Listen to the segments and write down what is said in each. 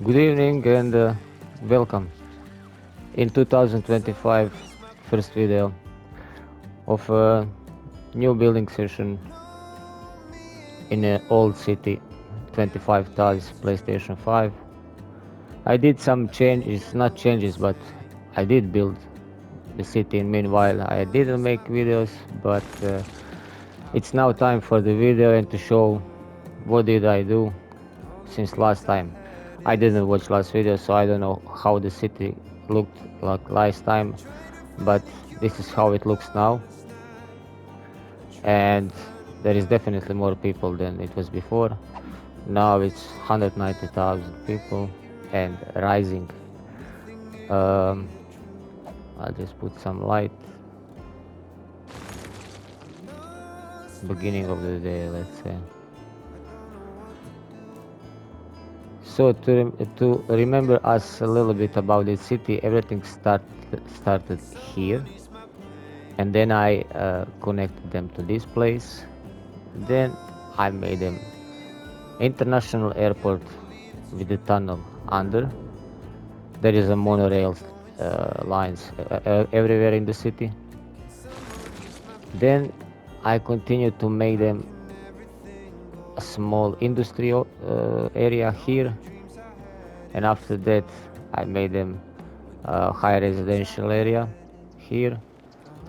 Good evening and welcome in 2025 first video of a new building session in an old city 25 tiles PlayStation 5. I did some changes, not changes, but I did build the city. Meanwhile, I didn't make videos, but it's now time for the video and to show what did I do since last time. I didn't watch last video, so I don't know how the city looked like last time, but this is how it looks now. And there is definitely more people than it was before. Now it's 190,000 people and rising. I'll just put some light. Beginning of the day, let's say. So to remember us a little bit about the city, everything started here, and then I connected them to this place. Then I made them international airport with the tunnel under. There is a monorail lines everywhere in the city. Then I continued to make them a small industrial area here, and after that I made them a high residential area here,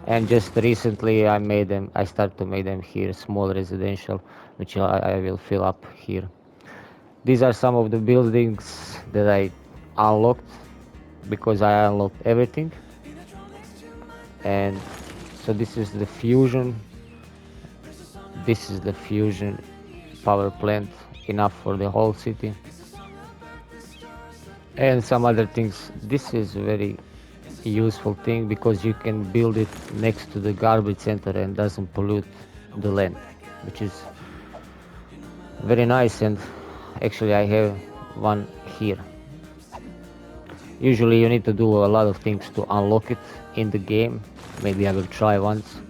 and just recently I started to make them here small residential, which I will fill up here. These are some of the buildings that I unlocked because I unlocked everything. And so this is the fusion power plant, enough for the whole city, and some other things. This is a very useful thing because you can build it next to the garbage center and doesn't pollute the land, which is very nice. And actually I have one here. Usually you need to do a lot of things to unlock it in the game. Maybe I will try once,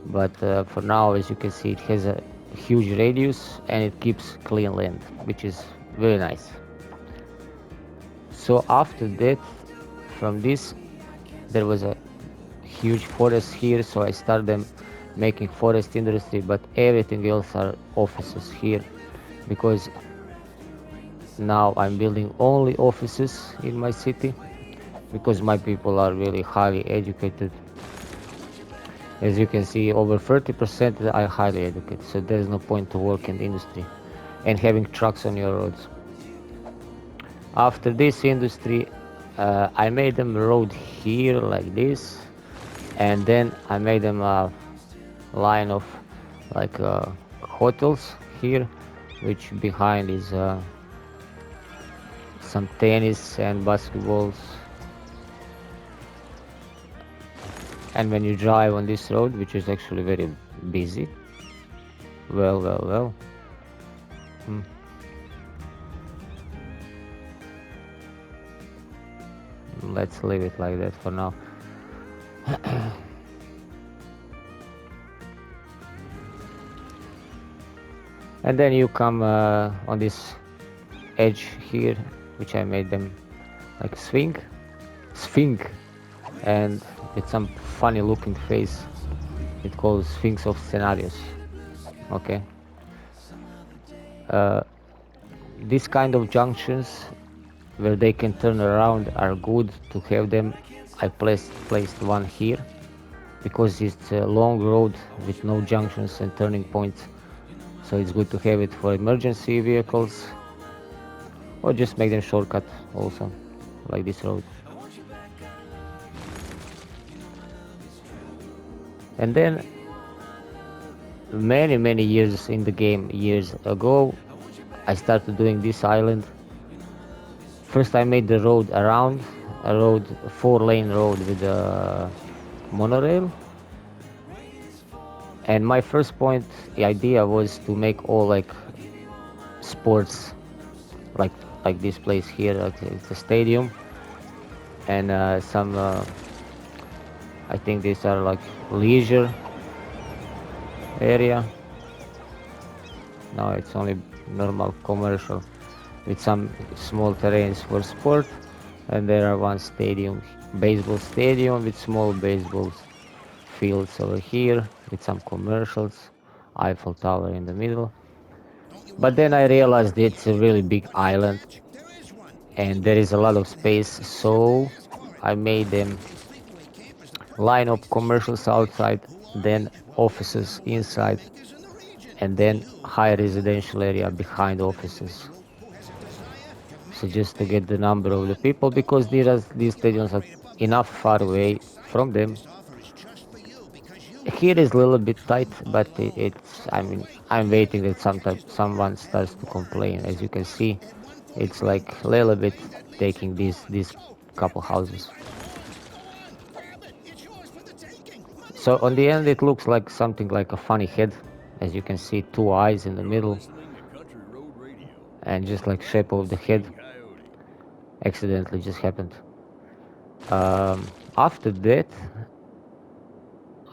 but for now, as you can see, it has a huge radius and it keeps clean land, which is very nice. So after that, from this, there was a huge forest here, so I started making forest industry, but everything else are offices here, because now I'm building only offices in my city, because my people are really highly educated. As you can see, over 30% are highly educated, so there's no point to work in the industry and having trucks on your roads. After this industry, I made them road here like this, and then I made them a line of like hotels here, which behind is some tennis and basketballs. And when you drive on this road, which is actually very busy, well. Let's leave it like that for now. And then you come on this edge here, which I made them like sphinx, and with some funny looking face. It calls Sphinx of Scenarios. Okay. These kind of junctions where they can turn around are good to have them. I placed one here because it's a long road with no junctions and turning points, so it's good to have it for emergency vehicles, or just make them shortcut also, like this road. And then many years in the game, years ago, I started doing this island. First I made the road around, a 4-lane road with a monorail. And my first point, the idea was to make all like sports, like this place here, like it's a stadium, and some I think these are like leisure area. No, it's only normal commercial. with some small terrains for sport, and there are one stadium, baseball stadium with small baseball fields over here with some commercials, Eiffel Tower in the middle. But then I realized it's a really big island and there is a lot of space, so I made them line up commercials outside, then offices inside, and then high residential area behind offices. So just to get the number of the people, because these stadiums are enough far away from them. Here is a little bit tight, but it's, I mean, I'm waiting that someone starts to complain. As you can see, it's like a little bit taking these couple houses. So on the end, it looks like something like a funny head. As you can see, two eyes in the middle, and just like shape of the head accidentally just happened. After that,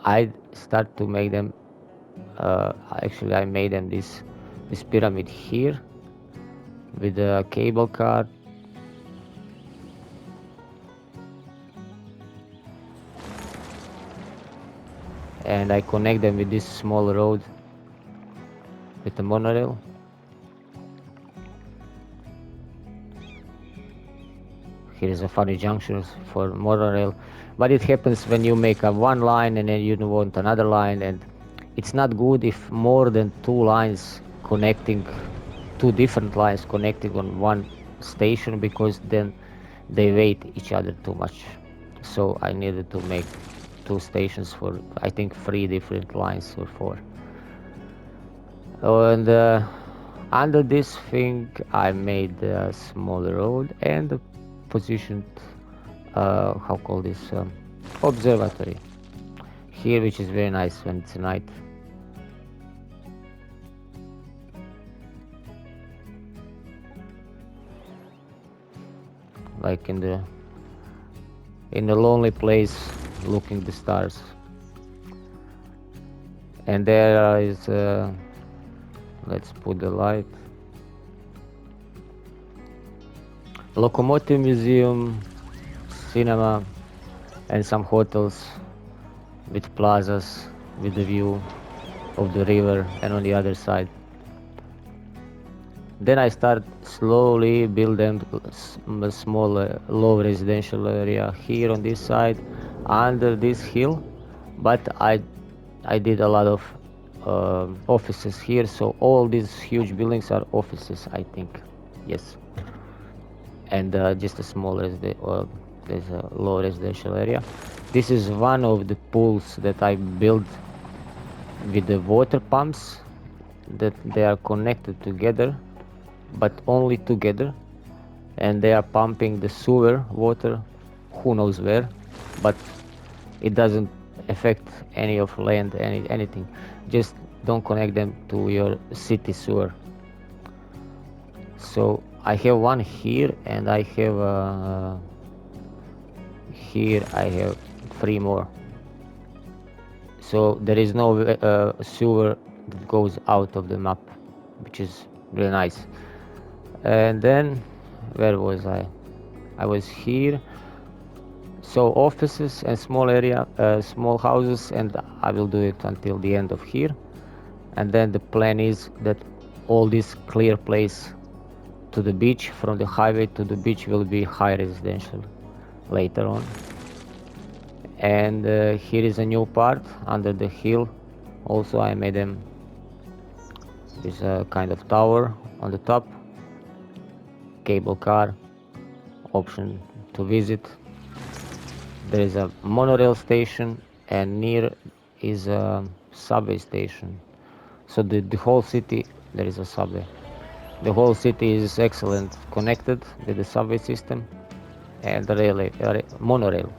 I start to make them. Actually, I made them this pyramid here with a cable car. And I connect them with this small road with the monorail. Here is a funny junction for monorail, but it happens when you make a one line and then you want another line, and it's not good if more than two lines connecting, two different lines connecting on one station, because then they weight each other too much. So I needed to make two stations for, I think, 3 different lines or 4. And under this thing I made a small road and positioned, how call this, observatory here, which is very nice when it's night. Like in the lonely place, looking the stars. And there is, let's put the light, locomotive museum, cinema, and some hotels with plazas with the view of the river, and on the other side. Then I start slowly build them a small low residential area here on this side under this hill, but I did a lot of offices here, so all these huge buildings are offices, I think. Yes. And just a small there's a low residential area. This is one of the pools that I built with the water pumps, that they are connected together, but only together, and they are pumping the sewer water who knows where, but it doesn't affect any of land, anything. Just don't connect them to your city sewer. So I have one here, and I have here I have 3 more. So there is no sewer that goes out of the map, which is really nice. And then where was I? I was here. So offices and small area, small houses, and I will do it until the end of here. And then the plan is that all this clear place to the beach, from the highway to the beach, will be high residential later on. And here is a new part under the hill. Also I made them, there's a kind of tower on the top, cable car, option to visit. There is a monorail station, and near is a subway station. So the whole city, there is a subway. The whole city is excellent connected with the subway system and the monorail.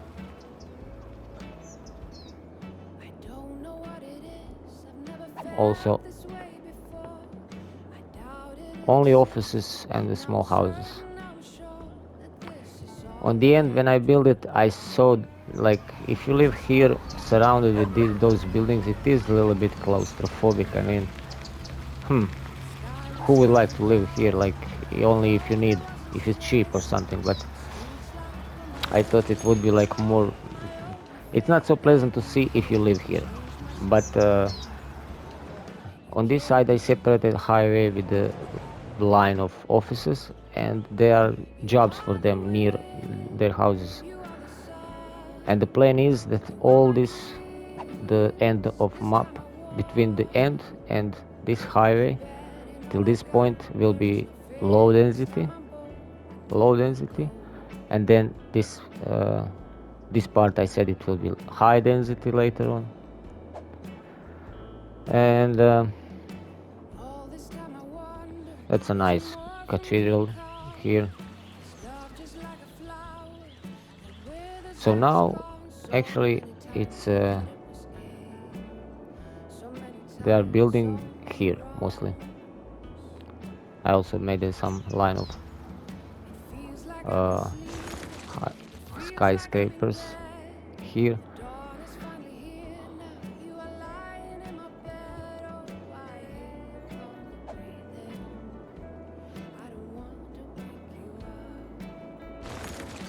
Also, only offices and the small houses. On the end, when I built it, I saw, like, if you live here surrounded with those buildings, it is a little bit claustrophobic. I mean, who would like to live here? Like, only if you need, if it's cheap or something. But I thought it would be like more. It's not so pleasant to see if you live here. But on this side, I separated highway with the line of offices, and there are jobs for them near their houses. And the plan is that all this, the end of map, between the end and this highway till this point will be low density, and then this part I said it will be high density later on. And that's a nice cathedral here. So now actually it's they are building here mostly. I also made some line of skyscrapers here.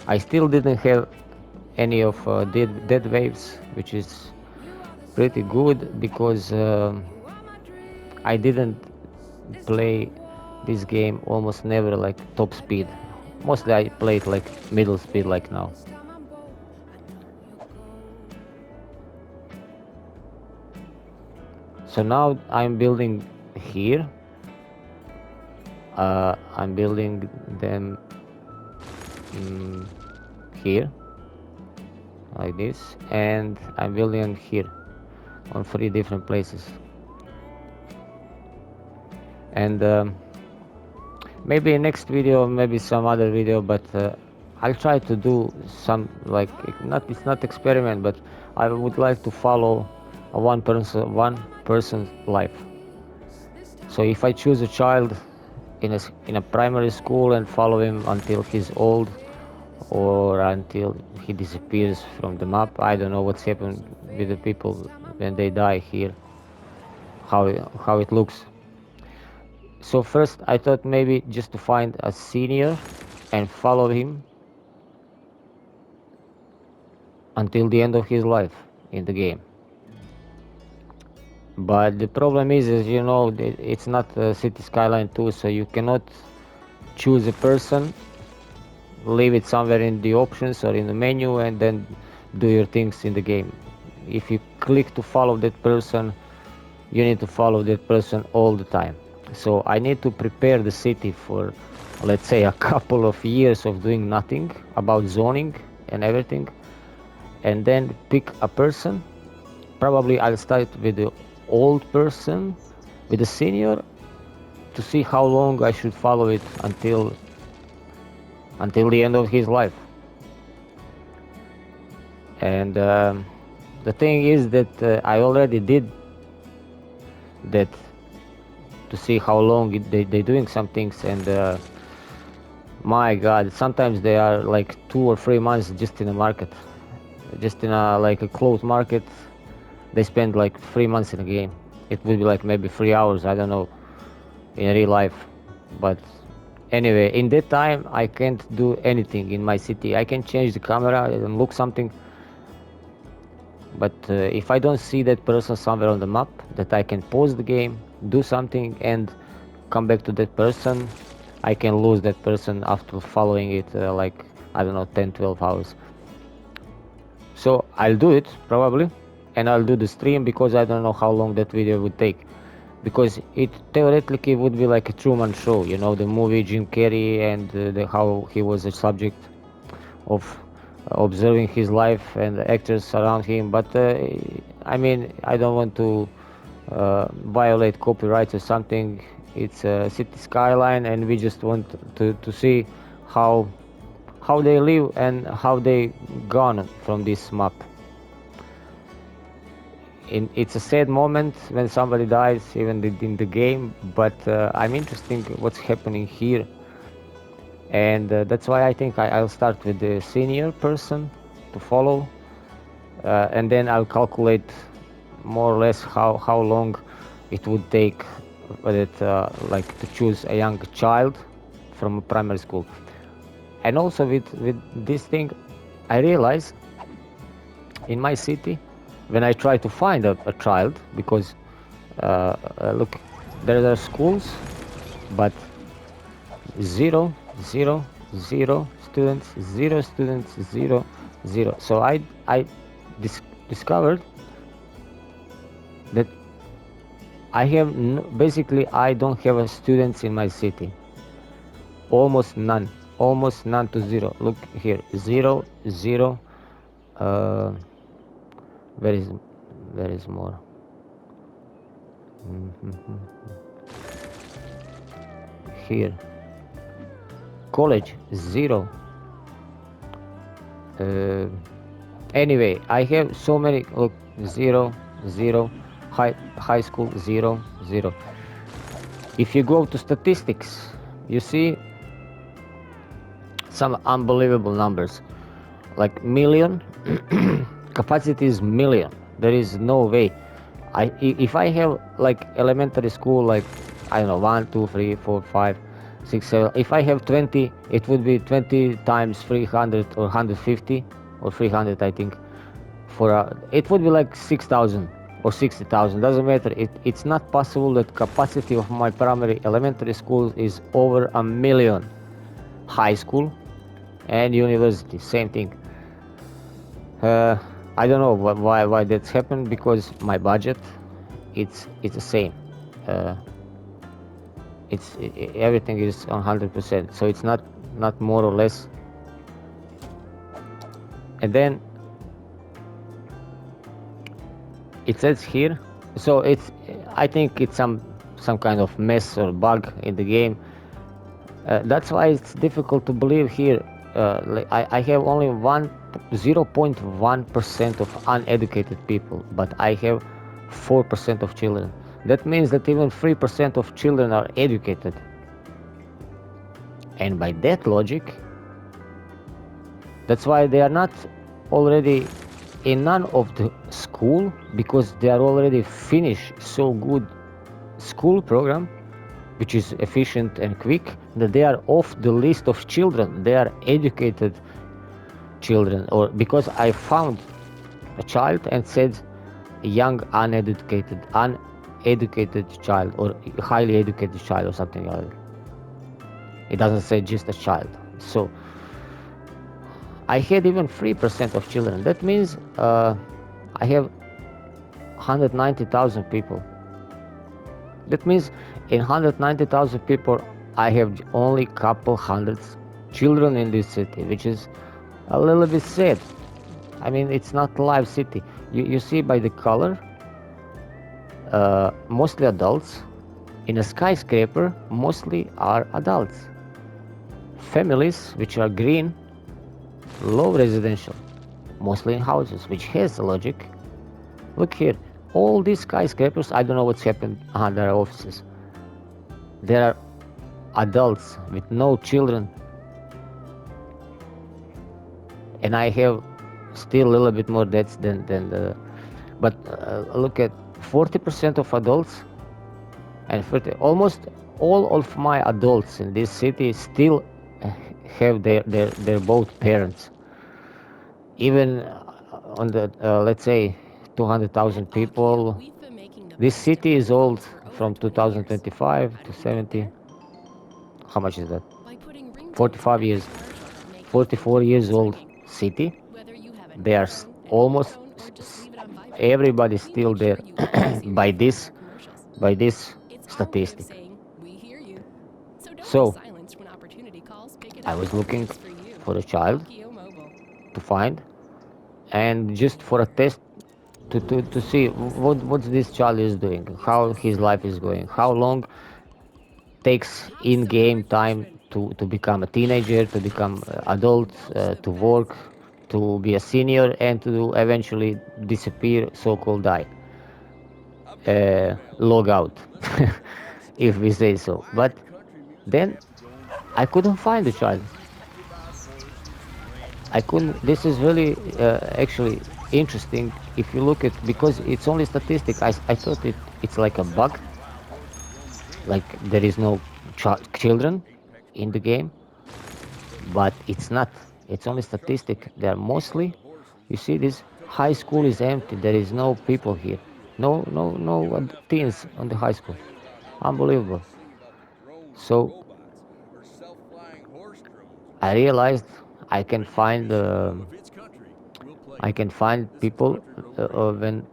I still didn't have any of dead waves, which is pretty good because I didn't play this game almost never like top speed. Mostly I played like middle speed like now. So now I'm building here. I'm building them here like this, and I'm building them here on 3 different places. And maybe next video, maybe some other video, but I'll try to do some like it's not experiment, but I would like to follow a one person's life. So if I choose a child in a primary school and follow him until he's old or until he disappears from the map, I don't know what's happened with the people when they die here, how it looks. So first I thought maybe just to find a senior and follow him until the end of his life in the game. But the problem is you know, it's not City Skyline 2, so you cannot choose a person, leave it somewhere in the options or in the menu, and then do your things in the game. If you click to follow that person, you need to follow that person all the time. So I need to prepare the city for, let's say, a couple of years of doing nothing about zoning and everything, and then pick a person. Probably I'll start with the old person, with the senior, to see how long I should follow it until the end of his life. And the thing is that I already did that to see how long they're doing some things, and my god, sometimes they are like 2 or 3 months just in a market, just in a like a closed market. They spend like 3 months in a game. It would be like maybe 3 hours, I don't know, in real life. But anyway, in that time I can't do anything in my city. I can change the camera and look something, but if I don't see that person somewhere on the map that I can pause the game, do something, and come back to that person, I can lose that person after following it like, I don't know, 10-12 hours. So I'll do it probably, and I'll do the stream because I don't know how long that video would take, because it theoretically would be like a Truman Show, you know, the movie Jim Carrey, and how he was a subject of observing his life and the actors around him. But I mean, I don't want to violate copyright or something. It's a City Skyline, and we just want to see how they live and how they gone from this map. It's a sad moment when somebody dies, even in the game, but I'm interested in what's happening here. And that's why I think I'll start with the senior person to follow, and then I'll calculate more or less how long it would take like to choose a young child from a primary school. And also with this thing, I realize in my city, when I try to find a child, because look, there are schools, but zero, zero, zero students, zero students, zero, zero. So I discovered that I have basically I don't have a students in my city. Almost none to zero. Look here, zero, zero. Uh, where is more? Here, college zero. Anyway, I have so many. Look, zero, zero. High school zero, zero. If you go to statistics, you see some unbelievable numbers, like million. Capacity is million. There is no way. If I have like elementary school, like I don't know, 1 2 3 4 5 6 7, if I have 20, it would be 20 times 300 or 150 or 300, I think. It would be like 6,000 or 60,000, doesn't matter. It's not possible that capacity of my primary elementary school is over a million. High school and university, same thing. I don't know why that's happened, because my budget, it's the same. Everything is 100%, so it's not more or less. And then it says here, so I think it's some kind of mess or bug in the game. That's why it's difficult to believe here. I have only 0.1% of uneducated people, but I have 4% of children. That means that even 3% of children are educated. And by that logic, that's why they are not already in none of the school, because they are already finished so good school program, which is efficient and quick, that they are off the list of children. They are educated children. Or because I found a child and said young uneducated child, or highly educated child, or something like that. It doesn't say just a child. So I had even 3% of children. That means I have 190,000 people. That means in 190,000 people, I have only couple hundreds children in this city, which is a little bit sad. I mean, it's not a live city. You see by the color, mostly adults. In a skyscraper, mostly are adults. Families, which are green, low residential, mostly in houses, which has a logic. Look here, all these skyscrapers, I don't know what's happened on their offices. There are adults with no children. And I have still a little bit more debts than the, but look at 40% of adults and 30, almost all of my adults in this city still have their both parents. Even on the let's say 200,000 people, this city is old, from 2025 to 70. How much is that? 45 years, 44 years old city. They are almost everybody still there by this statistic. So I was looking for a child to find, and just for a test to see what this child is doing, how his life is going, how long takes in-game time to become a teenager, to become adult, to work, to be a senior, and to eventually disappear, so-called die, log out, if we say so. But then I couldn't find the child. I couldn't. This is really actually interesting if you look at, because it's only statistic. I thought it's like a bug, like there is no children, in the game, but it's not. It's only statistic. They are mostly, you see, this high school is empty. There is no people here. No teens on the high school. Unbelievable. So I realized I can find people when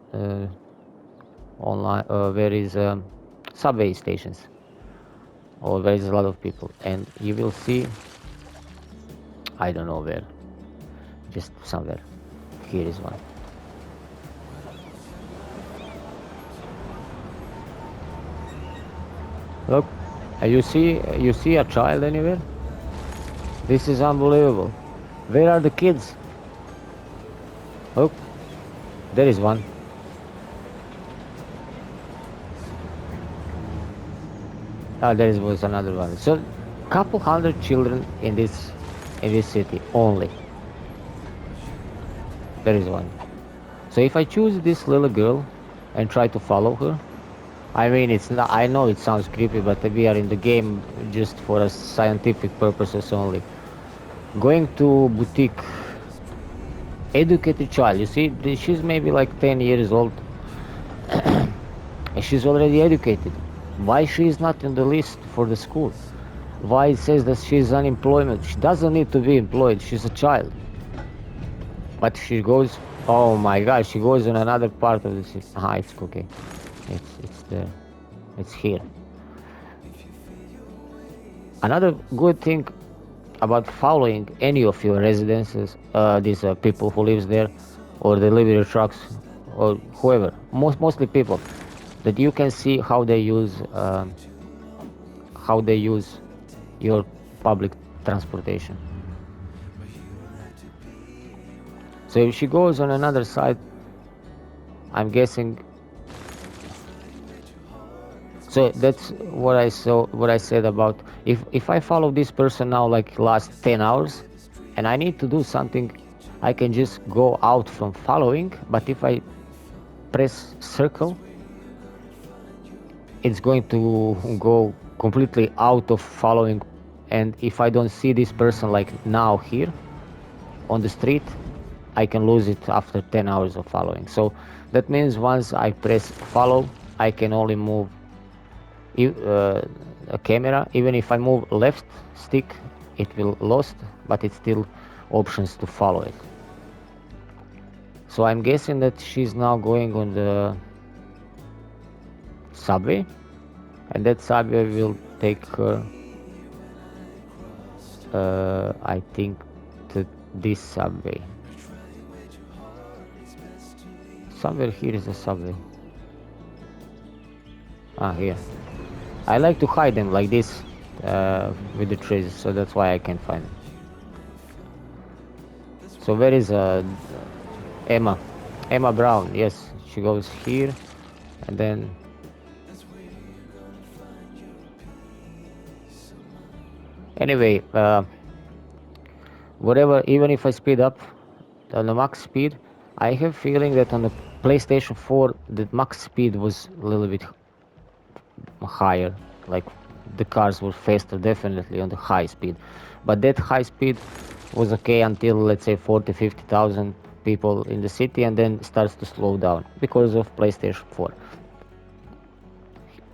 online where is subway stations or there is a lot of people, and you will see, I don't know where, just somewhere. Here is one. Look, you see a child anywhere? This is unbelievable. Where are the kids? Look, there is one. Ah, there was another one. So, couple hundred children in this city only. There is one. So if I choose this little girl and try to follow her, I mean, it's not. I know it sounds creepy, but we are in the game just for a scientific purposes only. Going to boutique, educated child. You see, she's maybe like 10 years old, and she's already educated. Why she is not in the list for the school? Why it says that she's unemployment? She doesn't need to be employed. She's a child. But she goes. Oh my God! She goes in another part of the city. Ah, it's okay. It's there. It's here. Another good thing about following any of your residences, these people who lives there, or delivery trucks, or whoever, mostly people, that you can see how they use your public transportation. So if she goes on another side, I'm guessing. So that's what I saw. What I said about if I follow this person now like last 10 hours, and I need to do something, I can just go out from following. But if I press circle, it's going to go completely out of following. And if I don't see this person like now here on the street, I can lose it after 10 hours of following. So that means once I press follow, I can only move a camera. Even if I move left stick, it will lost, but it's still options to follow it. So I'm guessing that she's now going on the subway, and that subway will take her, I think, to this subway. Somewhere here is a subway. Ah, here. I like to hide them like this with the trees, so that's why I can find them. So where is Emma? Emma Brown, yes. She goes here, and then... Anyway, whatever, even if I speed up on the max speed, I have feeling that on the PlayStation 4, the max speed was a little bit higher. Like, the cars were faster, definitely on the high speed. But that high speed was okay until, let's say, 40-50,000 people in the city, and then starts to slow down because of PlayStation 4.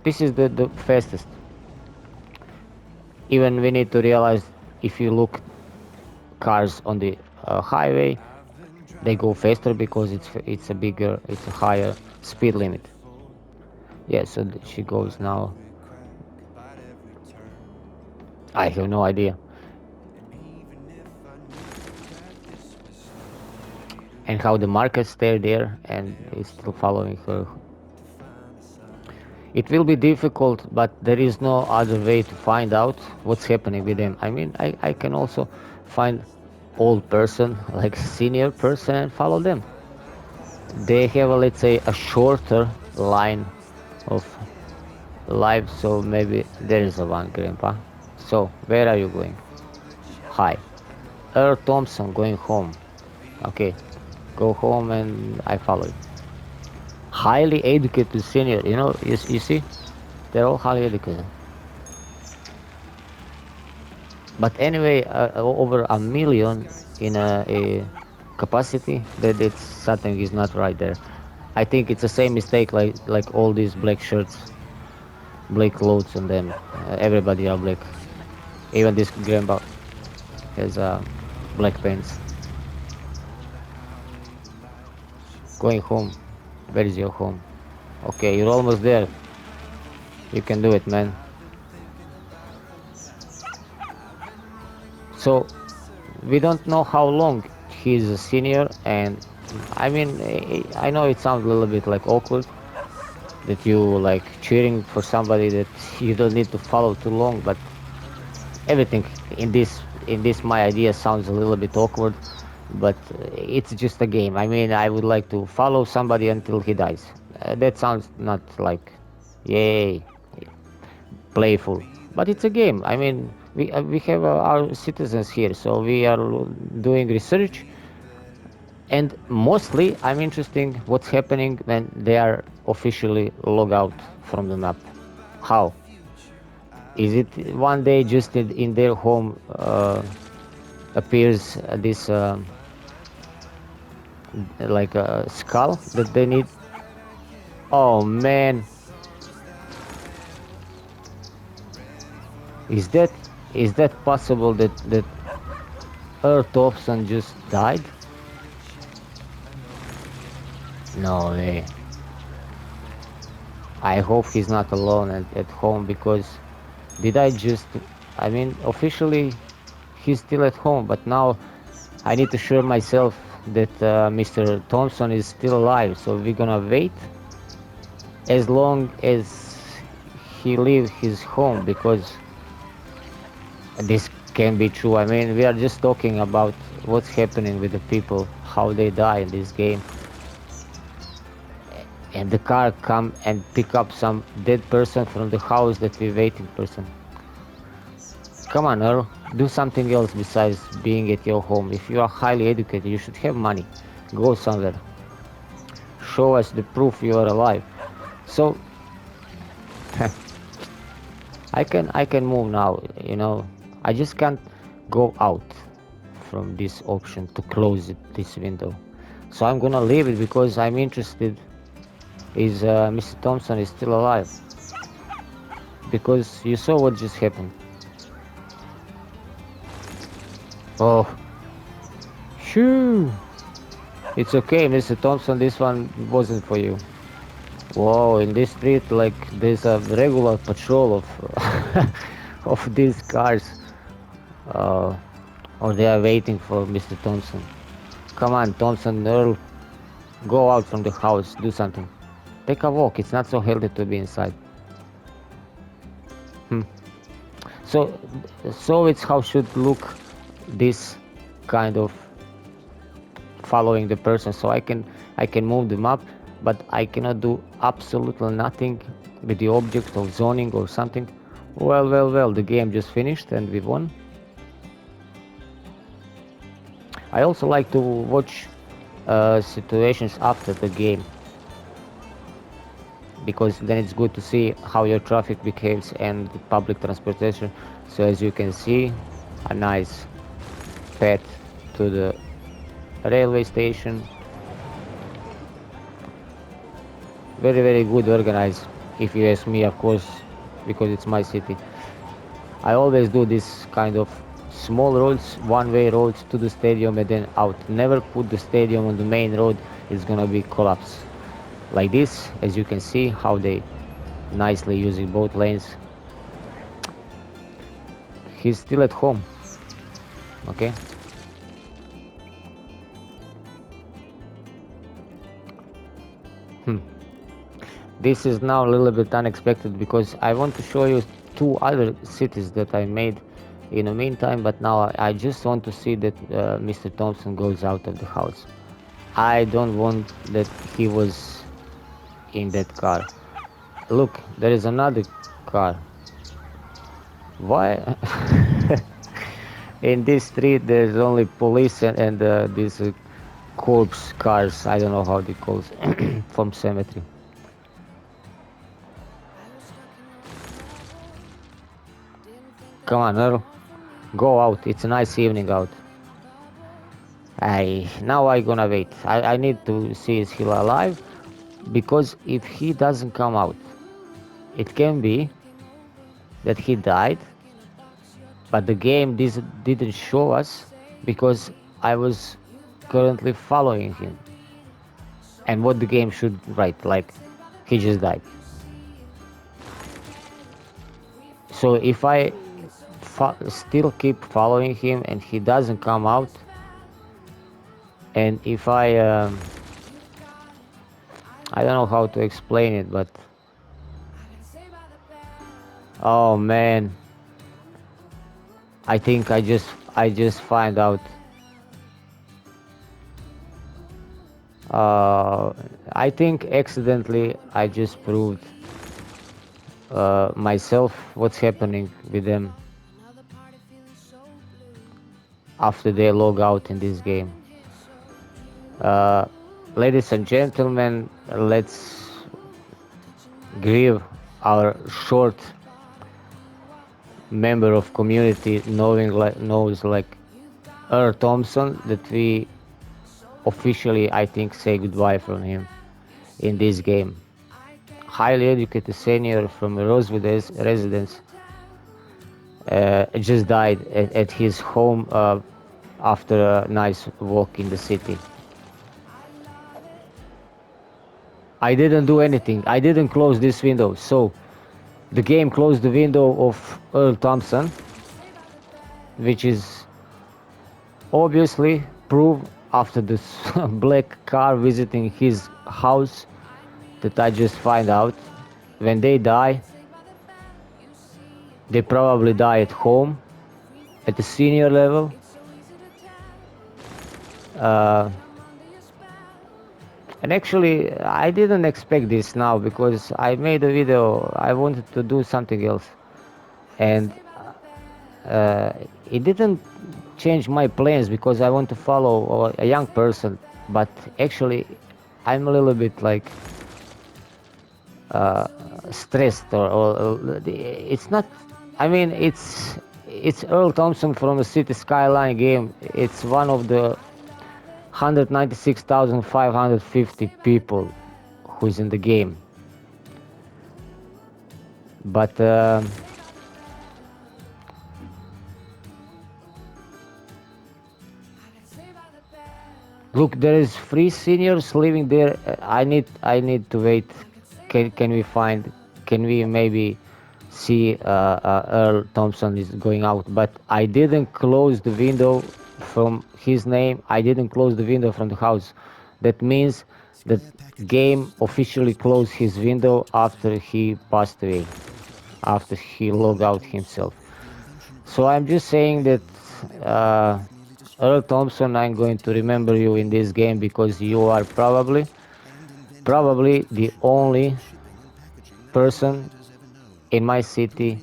This is the fastest. Even we need to realize, if you look cars on the highway, they go faster because it's a higher speed limit. Yeah, so she goes now. I have no idea. And how the markets stay there and is still following her. It will be difficult, but there is no other way to find out what's happening with them. I mean, I can also find old person, like senior person, and follow them. They have, let's say, a shorter line of life, so maybe there is a one, Grandpa. So, where are you going? Hi. Thompson, going home. Okay, go home and I follow you. Highly educated senior, you see? They're all highly educated. But anyway, over a million in a capacity, that it's something is not right there. I think it's the same mistake like all these black shirts, black clothes on them. Everybody are black. Even this grandpa has black pants. Going home. Where is your home? Okay, you're almost there. You can do it, man. So we don't know how long he's a senior, and I mean, I know it sounds a little bit like awkward that you like cheering for somebody that you don't need to follow too long, but everything in this my idea sounds a little bit awkward, but it's just a game. I mean, I would like to follow somebody until he dies. That sounds not like yay playful, but it's a game. I mean, we have our citizens here, so we are doing research, and mostly I'm interested what's happening when they are officially logged out from the map. How is it one day just in their home appears this like a skull that they need? Oh man, is that is that possible that Thompson just died? No way. I hope he's not alone at home, because did I just, I mean, officially he's still at home, but now I need to assure myself that Mr. Thompson is still alive. So we're gonna wait as long as he leaves his home, because this can be true. I mean, we are just talking about what's happening with the people, how they die in this game, and the car come and pick up some dead person from the house that we're waiting person. Come on, Earl, do something else besides being at your home. If you are highly educated, you should have money. Go somewhere. Show us the proof you are alive. So I can move now, you know. I just can't go out from this option to close this window. So I'm gonna leave it because I'm interested. Is Mr. Thompson is still alive? Because you saw what just happened. Oh, shoo! It's okay, Mr. Thompson. This one wasn't for you. Whoa! In this street, like there's a regular patrol of of these cars. Uh, or they are waiting for Mr. Thompson. Come on, Thompson, Earl, go out from the house. Do something. Take a walk. It's not so healthy to be inside. Hmm. So, so it's how should look this kind of following the person. So I can move them up, but I cannot do absolutely nothing with the object of zoning or something. Well, the game just finished and we won. I also like to watch situations after the game, because then it's good to see how your traffic behaves and public transportation. So as you can see, a nice path to the railway station. Very good organized, if you ask me, of course, because it's my city. I always do this kind of small roads, one-way roads to the stadium and then out. Never put the stadium on the main road, it's gonna be collapse. Like this, as you can see how they nicely using both lanes. He's still at home. Okay. This is now a little bit unexpected because I want to show you two other cities that I made in the meantime, but now I just want to see that Mr. Thompson goes out of the house. I don't want that he was in that car. Look, there is another car. Why? In this street there's only police and these corpse cars. I don't know how they call it from cemetery. Come on, Earl. Go out. It's a nice evening out. I gonna wait. I need to see is he alive, because if he doesn't come out, it can be that he died, but the game didn't show us because I was currently following him. And what the game should write, like he just died. So if I still keep following him and he doesn't come out, and if I don't know how to explain it, but oh man, I think I just find out. I think accidentally I just proved myself what's happening with them after they log out in this game. Uh, Ladies and gentlemen, let's grieve our short member of community knows like Thompson, that we officially, I think, say goodbye from him in this game. Highly educated senior from Rosewood residence just died at his home after a nice walk in the city. I didn't do anything. I didn't close this window. So the game closed the window of Earl Thompson, which is obviously proof after this black car visiting his house that I just find out. When they die, they probably die at home at the senior level. And actually, I didn't expect this now because I made a video. I wanted to do something else, and it didn't change my plans because I want to follow a young person. But actually, I'm a little bit like stressed, or it's not. I mean, it's Earl Thompson from the City Skyline game. It's one of the 196,550 people who's in the game. But look, there is 3 seniors living there. I need to wait. Can we find? Can we maybe see Earl Thompson is going out? But I didn't close the window from his name. I didn't close the window from the house. That means that game officially closed his window after he passed away, after he logged out himself. So I'm just saying that Earl Thompson, I'm going to remember you in this game because you are probably the only person in my city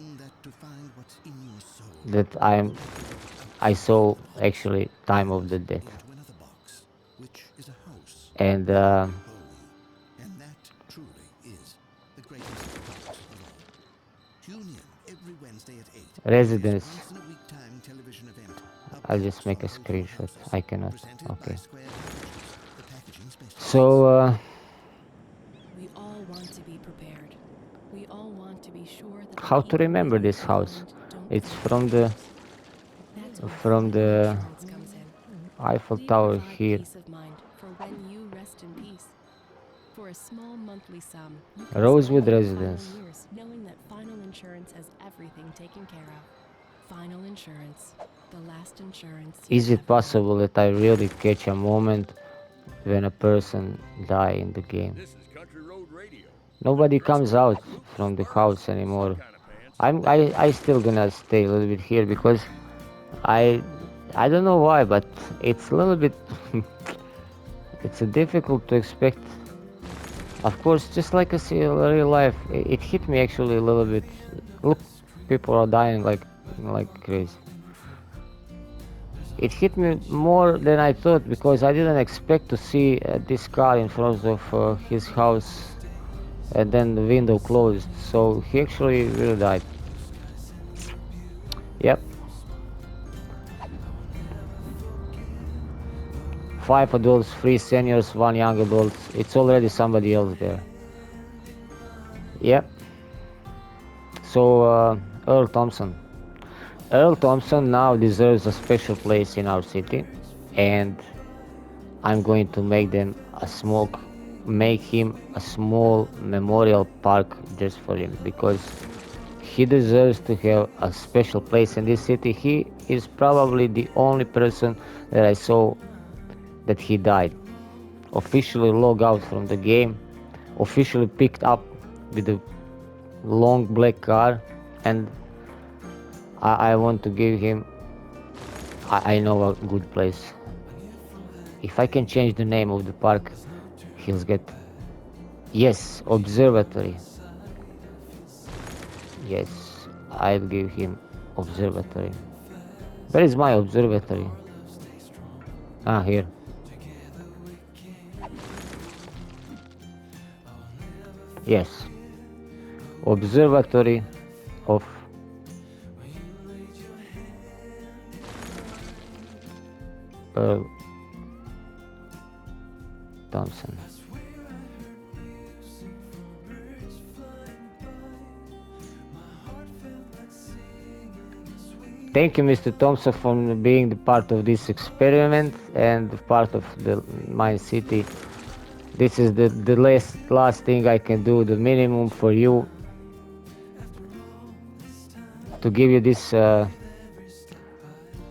that I saw actually time of the death. And residence. I'll just make a screenshot. I cannot. Okay. So we all want to be prepared. We all want to be sure that how to remember this house? It's from the Eiffel Tower here. For when you rest in peace. For a small monthly sum, you can Rosewood spend the residence. following years knowing that Final Insurance has everything taken care of. Final Insurance, the last insurance. Is it possible that I really catch a moment when a person die in the game? Nobody comes out from the house anymore. I still gonna stay a little bit here because I don't know why, but it's a little bit it's difficult to expect. Of course, just like I see in real life, it hit me actually a little bit. Look, people are dying like crazy. It hit me more than I thought because I didn't expect to see this car in front of his house, and then the window closed. So he actually really died. Yep. 5 adults, 3 seniors, 1 young adult. It's already somebody else there. Yep. So, Earl Thompson. Earl Thompson now deserves a special place in our city, and I'm going to make him a small memorial park just for him, because he deserves to have a special place in this city. He is probably the only person that I saw that he died. Officially logged out from the game, officially picked up with a long black car, and I want to give him, I know a good place. If I can change the name of the park, he'll get, yes, observatory. Yes, I'll give him observatory. Where is my observatory? Ah, here. Yes, observatory of Earl Thompson. Thank you, Mr. Thompson, for being the part of this experiment and part of my city. This is the last thing I can do, the minimum for you, to give you this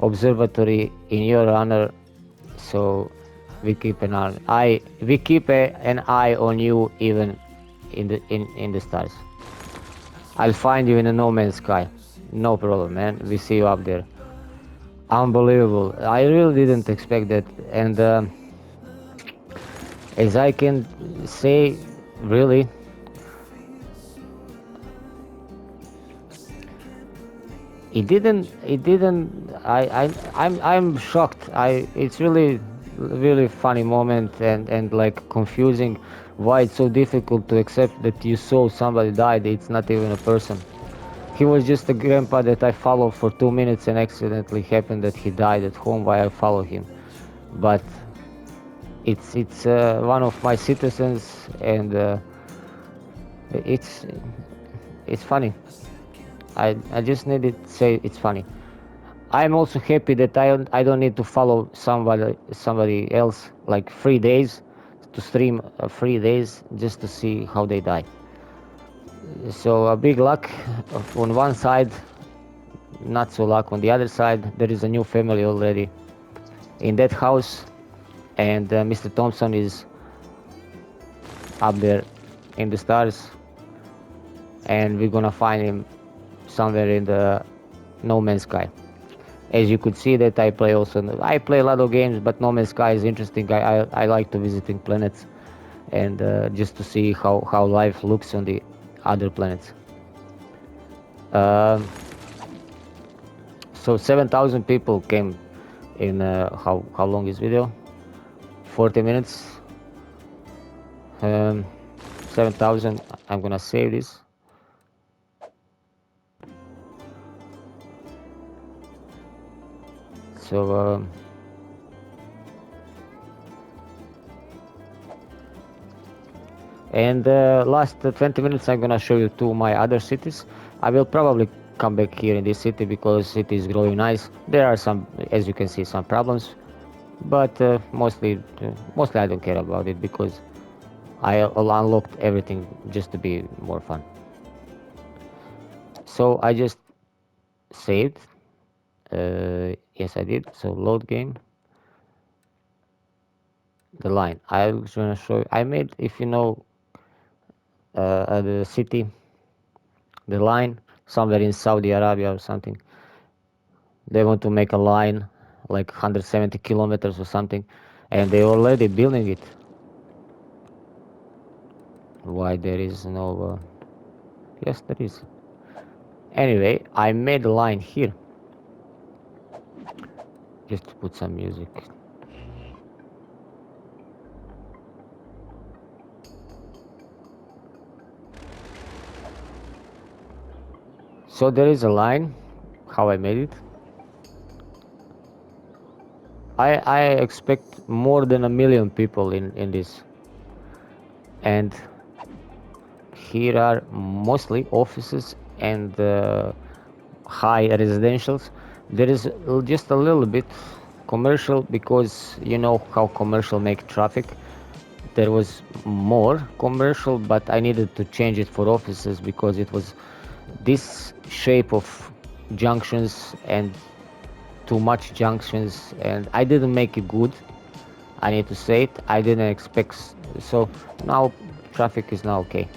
observatory in your honor. So we keep an eye on you, even in the stars. I'll find you in a no man's sky. No problem, man. We see you up there. Unbelievable. I really didn't expect that. And as I can say, really, I'm shocked. It's really funny moment, and like confusing why it's so difficult to accept that you saw somebody died. It's not even a person. He was just a grandpa that I followed for 2 minutes, and accidentally happened that he died at home while I followed him. But it's one of my citizens, and it's it's funny. I just needed to say it's funny. I'm also happy that I don't need to follow somebody else like 3 days to stream 3 days just to see how they die. So a big luck on one side, not so luck on the other side. There is a new family already in that house, and Mr. Thompson is up there in the stars, and we're gonna find him somewhere in the No Man's Sky. As you could see that I play a lot of games, but No Man's Sky is interesting. I like to visiting planets, and just to see how life looks on the other planets. So 7,000 people came in how long is video? 40 minutes. 7,000. I'm gonna save this. So and last 20 minutes I'm gonna show you two my other cities. I will probably come back here in this city because city is growing nice. There are some, as you can see, some problems, but mostly I don't care about it because I unlocked everything just to be more fun. So I just saved. Yes, I did. So load game. The line. I'm gonna show you. I made, if you know, the city, the line somewhere in Saudi Arabia or something. They want to make a line like 170 kilometers or something, and they already building it. Why there is no? Yes, there is. Anyway, I made a line here. Just to put some music. So there is a line, how I made it. I expect more than a million people in this, and here are mostly offices and high residentials. There is just a little bit commercial because you know how commercial make traffic. There was more commercial, but I needed to change it for offices because it was this shape of junctions and too much junctions, and I didn't make it good. I need to say it. I didn't expect so now traffic is now okay.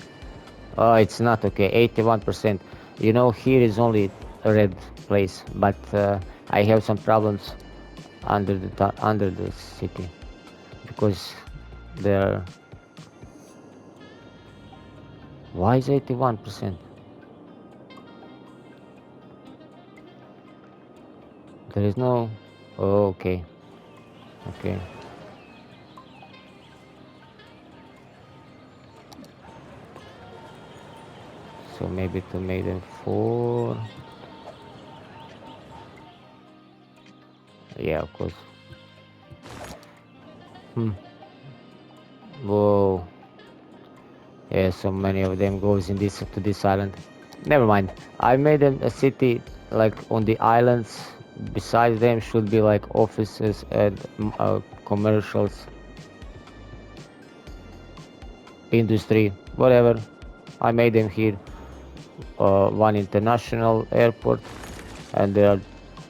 It's not okay. 81%. You know, here is only a red place, but I have some problems under the city because there. Why is 81%? There is no. Oh, okay, okay. So maybe to make them 4. Yeah, of course. Hmm. Whoa. Yeah, so many of them goes in this to this island. Never mind. I made them a city like on the islands. Besides them should be like offices and commercials, industry, whatever. I made them here. One international airport, and there are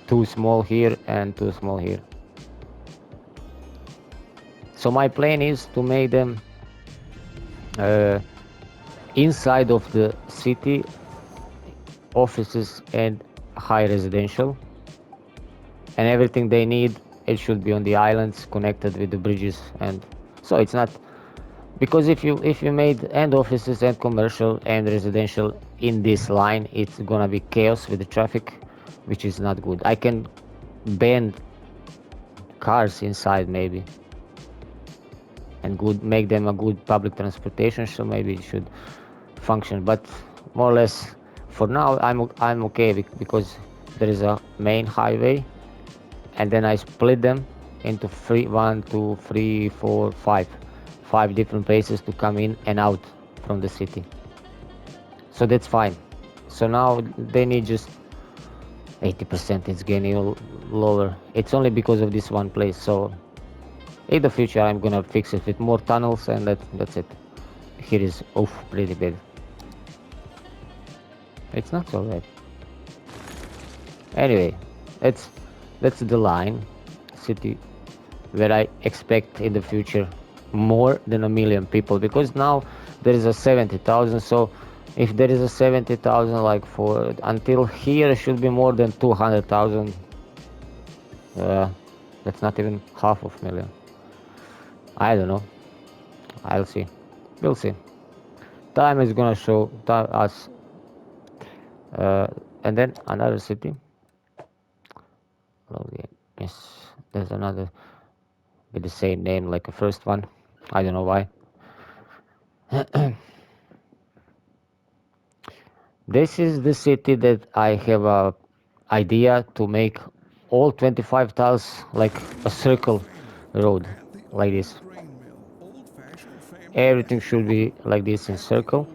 two small here and two small here. So my plan is to make them uh, inside of the city, offices and high residential, and everything they need. It should be on the islands connected with the bridges, and so it's not because if you made and offices and commercial and residential in this line, it's gonna be chaos with the traffic, which is not good. I can ban cars inside maybe and good make them a good public transportation, so maybe it should function, but more or less for now I'm okay because there is a main highway, and then I split them into three, one, two, three, four, five different places to come in and out from the city. So that's fine. So now they need just 80%. It's getting lower. It's only because of this one place. So in the future, I'm gonna fix it with more tunnels, and that's it. Here is pretty bad. It's not so bad. Anyway, that's that's the line city where I expect in the future more than a million people, because now there is a 70,000. So if there is a 70,000, like for until here should be more than 200,000. Uh, that's not even half of million. I don't know. I'll see. We'll see. Time is gonna show us. Uh, and then another city. Oh, yeah. Yes, there's another with the same name like the first one. I don't know why. This is the city that I have a idea to make all 25 tiles like a circle road, like this. Everything should be like this in circle,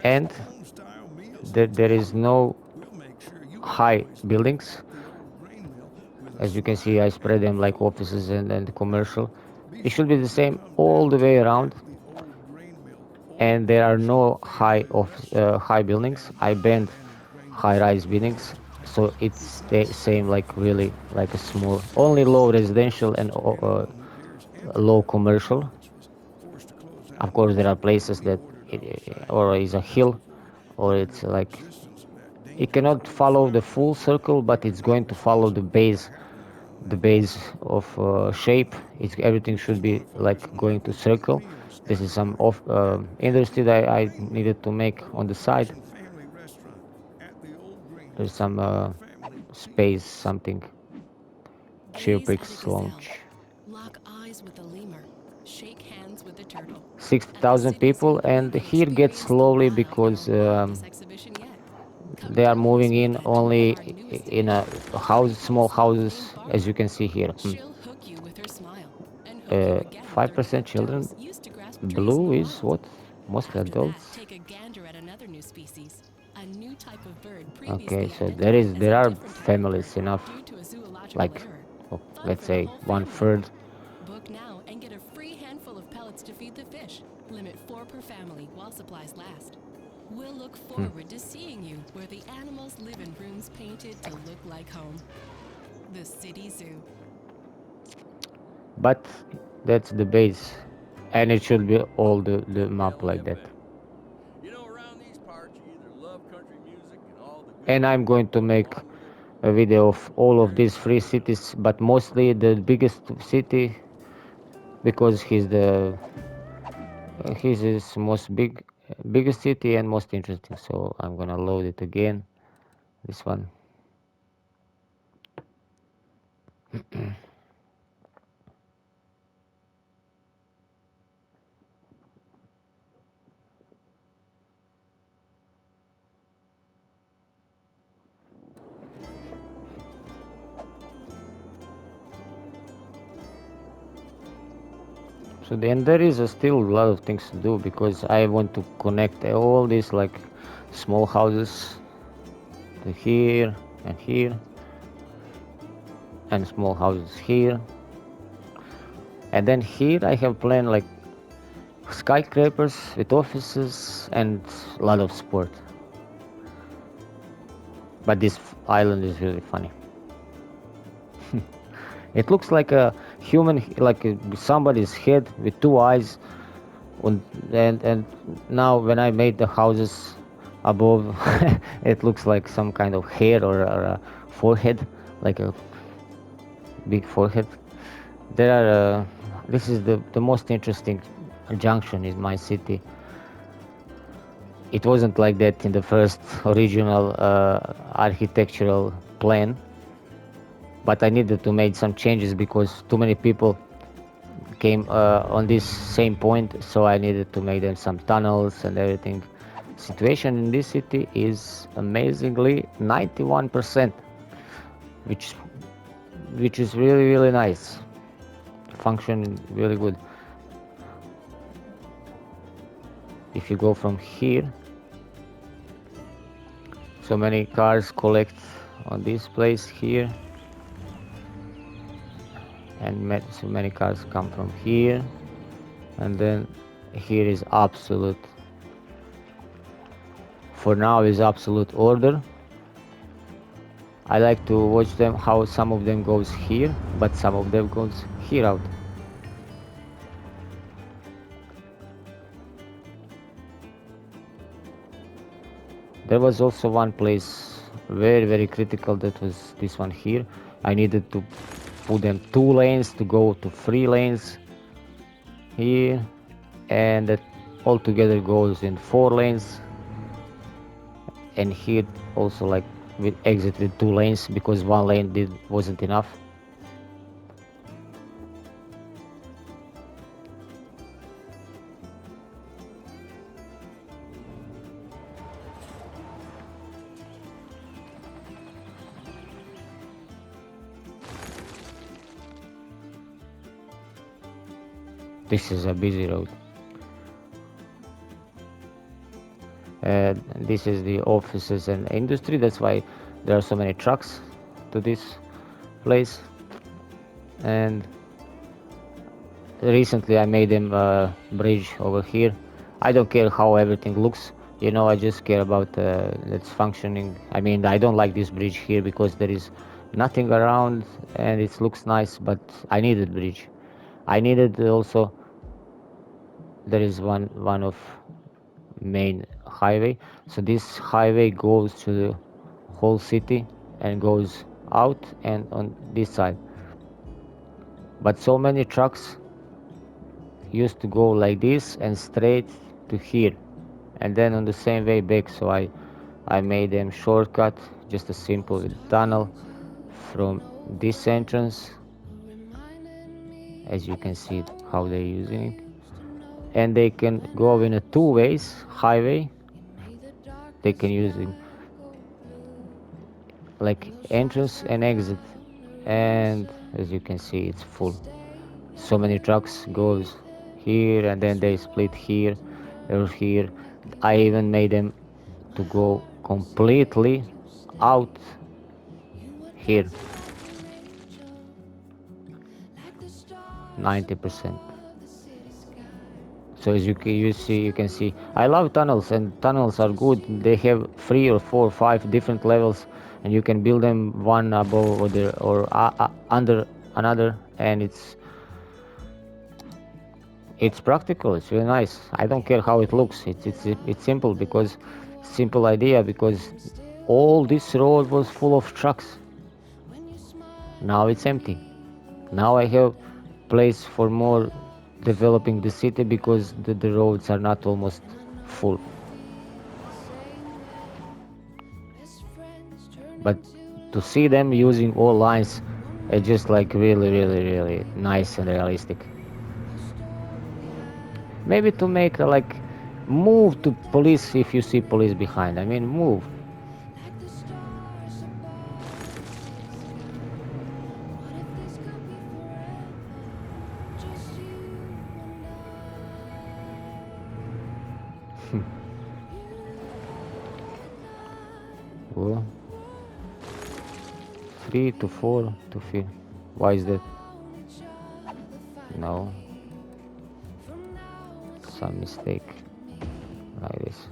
and there is no high buildings. As you can see, I spread them like offices and commercial. It should be the same all the way around, and there are no high buildings. I banned high-rise buildings, so it's the same like really like a small, only low residential and low commercial. Of course, there are places that or is a hill, or it's like it cannot follow the full circle, but it's going to follow the base of shape. It's everything should be like going to circle. This is some of industry that I needed to make on the side. There's some space something Gaze at the Cheerbricks gazelle. launch. Lock eyes with the lemur. Shake hands with the turtle. At the 60,000 city's people, zoo, and here gets experience the slowly wild in because the wildest exhibition yet. they are moving in Weekend to one only of our newest in a adventures. house, small In houses, as you Barbie, can see here. she'll hook you with her smile and hook you again with her 5% pink children. toes used to grasp trees in Blue the is wild. what? Mostly After that, adults. take a gander at another new species, a new type of bird Okay, previously so identified as there a are different type of bird families enough, due to a zoological like, error. oh, Fun let's for the say whole one family. third. Book now and get a free handful of pellets to feed the fish. Limit 4 per family while supplies last. We'll look Hmm. forward to seeing you where the animals live in rooms painted to look like home. The City Zoo. But that's the base, and it should be all the map L like F that. M. You know, around these parts, you either love country music and all the good And I'm things going that to go make along with it, a video of or all you're of these into three tourism. cities, but mostly the biggest city because he's his most biggest city and most interesting. So I'm gonna load it again. This one. So then there is still a lot of things to do because I want to connect all these like small houses to here and here and small houses here. And then here I have planned like skyscrapers with offices and a lot of sport. But this island is really funny. It looks like a human, like somebody's head with two eyes. And now when I made the houses above, it looks like some kind of hair or a forehead, like a big forehead. There are. This is the most interesting junction in my city. It wasn't like that in the first original architectural plan, but I needed to make some changes because too many people came on this same point, so I needed to make them some tunnels and everything. Situation in this city is amazingly 91%, which which is really nice. Function really good. If you go from here, so many cars collect on this place here, and so many cars come from here, and then here is absolute. For now is absolute order. I like to watch them how some of them goes here, but some of them goes here out. There was also one place very critical, that was this one here. I needed to put them 2 lanes to go to 3 lanes here, and that altogether goes in 4 lanes, and here also like we exited 2 lanes because 1 lane wasn't enough. This is a busy road. This is the offices and industry, that's why there are so many trucks to this place. And recently I made them a bridge over here. I don't care how everything looks, I just care about its functioning. I mean, I don't like this bridge here because there is nothing around and it looks nice, but I needed bridge. I needed also, there is one of main highway, so this highway goes to the whole city and goes out and on this side, but so many trucks used to go like this and straight to here and then on the same way back, so I made them shortcut, just a simple tunnel from this entrance, as you can see how they're using it, and they can go in a two ways highway. They can use it like entrance and exit, and as you can see it's full. So many trucks goes here and then they split here or here. I even made them to go completely out here, 90%. So as you can see, I love tunnels, and tunnels are good. They have 3 or 4 or 5 different levels, and you can build them one above other or under another, and it's practical. It's really nice. I don't care how it looks. It's simple, because simple idea, because all this road was full of trucks. Now it's empty. Now I have place for more developing the city, because the roads are not almost full. But to see them using all lines, it's just like really, really, really nice and realistic. Maybe to make like move to police if you see police behind. I mean, move. Oh, 3 to 4 to 5. Why is that? No, some mistake like this.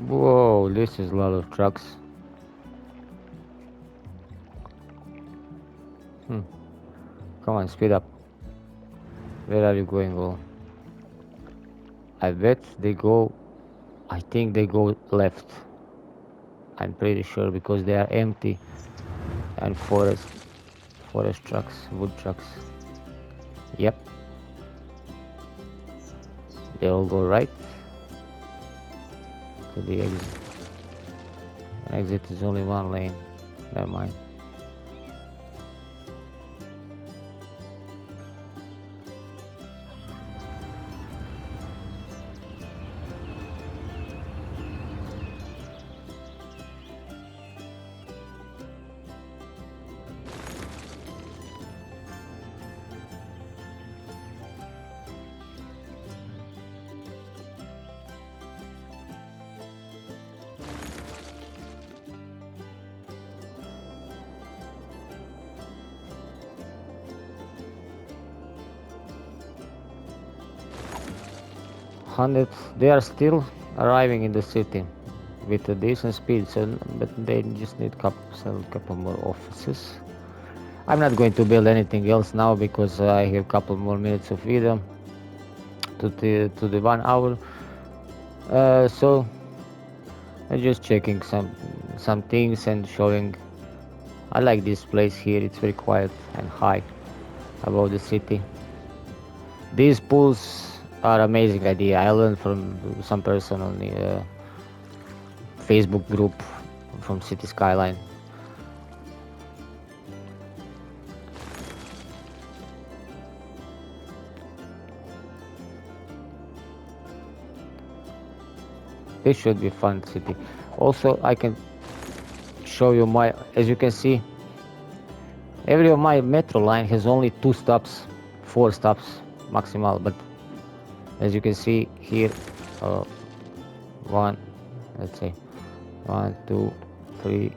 Whoa, this is a lot of trucks. Come on, speed up. Where are you going, all? I bet they go. I think they go left. I'm pretty sure, because they are empty, and forest trucks, wood trucks. Yep, they all go right to the exit. Exit is only one lane. Never mind. Hundred. They are still arriving in the city with a decent speed. So, but they just need couple more offices. I'm not going to build anything else now, because I have a couple more minutes of video to the 1 hour. So I'm just checking some things and showing. I like this place here. It's very quiet and high above the city. These pools are amazing idea. I learned from some person on the Facebook group from City Skyline. This should be fun city. Also, I can show you my, as you can see, every of my metro line has only 2 stops, 4 stops maximal, but as you can see here, one, let's say 1, 2, 3,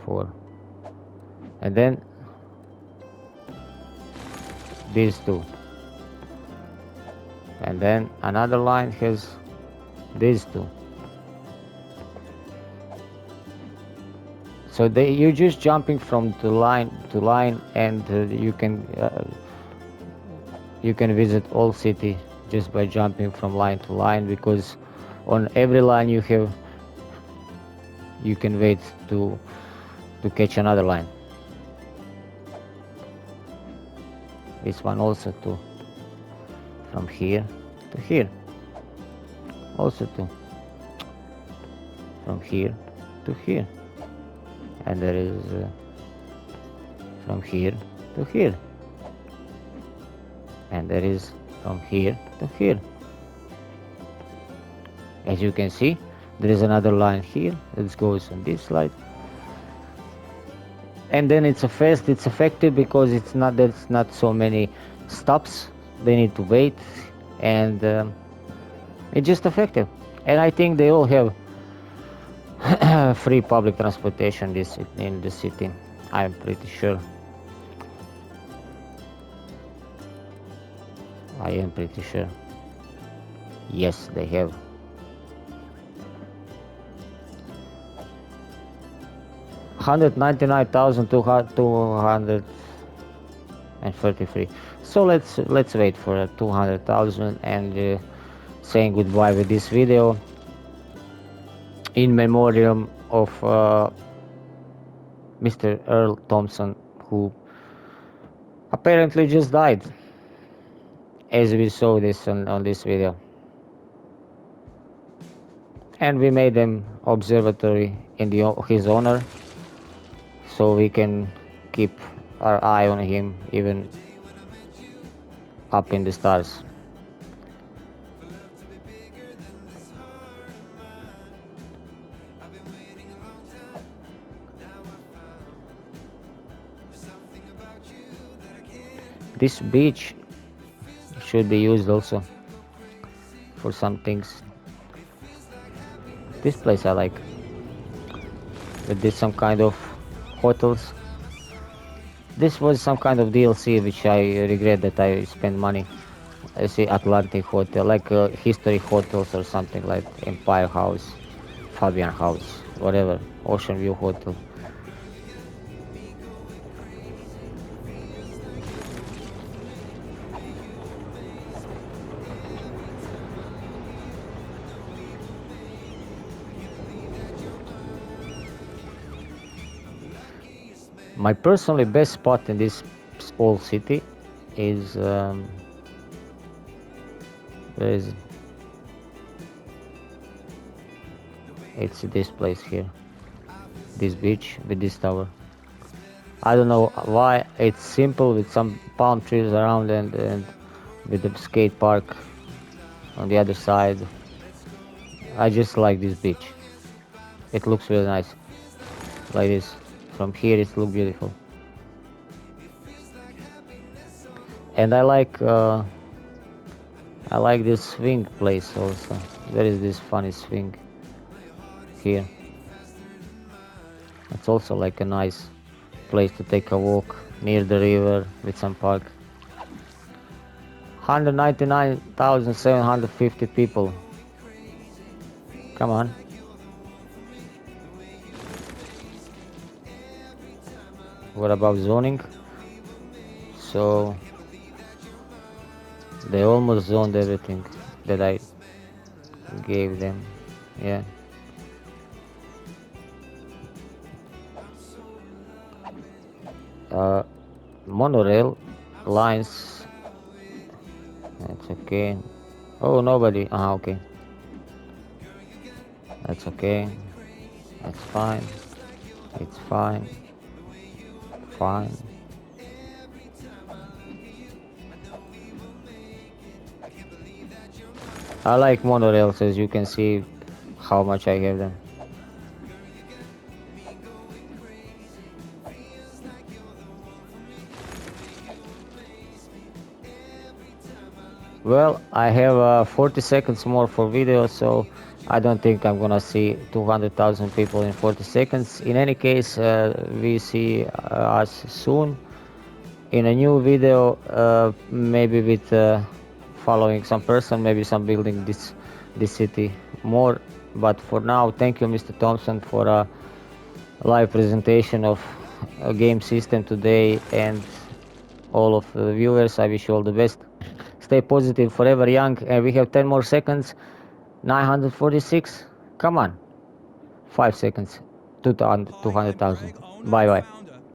4, and then these 2, and then another line has these 2. So you're just jumping from the line to line, and you can visit all city just by jumping from line to line, because on every line you can wait to catch another line. This one also too, from here. to here. Also from here to here. And there is from here to here. And there is from here to here. As you can see, there is another line here that goes on this slide. And then it's effective because there's not so many stops they need to wait, and it's just effective. And I think they all have free public transportation in the city. I'm pretty sure. I am pretty sure. Yes, they have. $199,233. So let's wait for 200,000 and saying goodbye with this video in memoriam of Mr. Earl Thompson, who apparently just died, as we saw this on this video. And we made an observatory in his honor, so we can keep our eye on him even up in the stars. This beach should be used also for some things. This place I like. With this some kind of hotels. This was some kind of DLC which I regret that I spent money. I see Atlantic Hotel, like History Hotels or something like Empire House, Fabian House, whatever, Ocean View Hotel. My personally best spot in this old city is it's this place here, this beach with this tower. I don't know why. It's simple with some palm trees around and with the skate park on the other side. I just like this beach. It looks really nice, like this. From here it looks beautiful. And I like this swing place also. There is this funny swing here. It's also like a nice place to take a walk near the river with some park. 199,750 people. Come on. What about zoning? So they almost zoned everything that I gave them. Yeah. Monorail lines. That's okay. Oh, nobody. Okay. That's okay. That's fine. It's fine. Fine. I like monorails, as you can see how much I have them. Well, I have 40 seconds more for video, so I don't think I'm gonna see 200,000 people in 40 seconds. In any case, we see us soon in a new video, maybe with following some person, maybe some building this city more. But for now, thank you, Mr. Thompson, for a live presentation of a game system today, and all of the viewers, I wish you all the best. Stay positive, forever young, and we have 10 more seconds. 946. Come on. 5 seconds. 200,000. Bye bye.